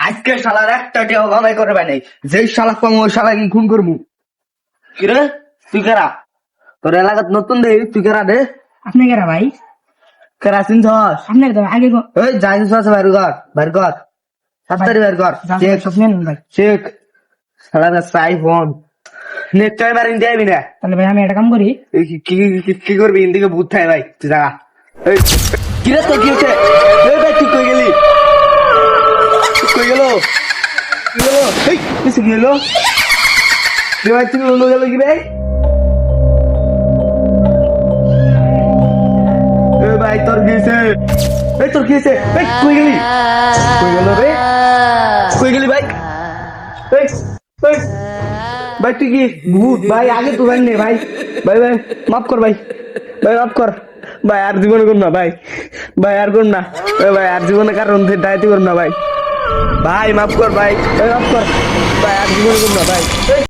আজকে শালার একটা টেও কামাই করবে নাই, যেই শালা পাবো ওই শালা কি খুন করবো। কিরে তুই কেরা? তোর এলাকাত নতুন দে, তুই কেরা দে? আপনি কেরা ভাই? কেরা চিনছস? আপনার তো আগে ওই জানিস আছে বাইর কর, বাইর কর, তাড়াতাড়ি বাইর কর। চেক সব নেন ভাই। চেক শালার সাই ফোন নেট চাই মারিন দেবি না। তাহলে ভাই আমি একটা কাম করি, এই কি করবি? ইন্দিকে ভূত থাই ভাই, তুই যা। এই কিরে তোর কি হচ্ছে? এই ভাই তুই কই গেলি? কই গেল? কি গেল? এই কিছু কি হলো? ভাই তুমি অন্য গেল কি ভাই? ভাই তোর গেছে, এই তোর কি হয়েছে? এই কই গেলি? কই গেল রে? কই গেলি ভাই? এই এই ভাই তুই কি ভূত? ভাই আগে তো জানি না ভাই। ভাই ভাই মাফ কর ভাই, ভাই মাফ কর ভাই, আর জীবনে করুন না ভাই, ভাই আর করুন না ভাই, আর জীবনে কারণ ডাইতে করুন না ভাই, ভাই মাফ কর ভাই, ভাই মাফ কর ভাই, আর জীবনে করুন না ভাই।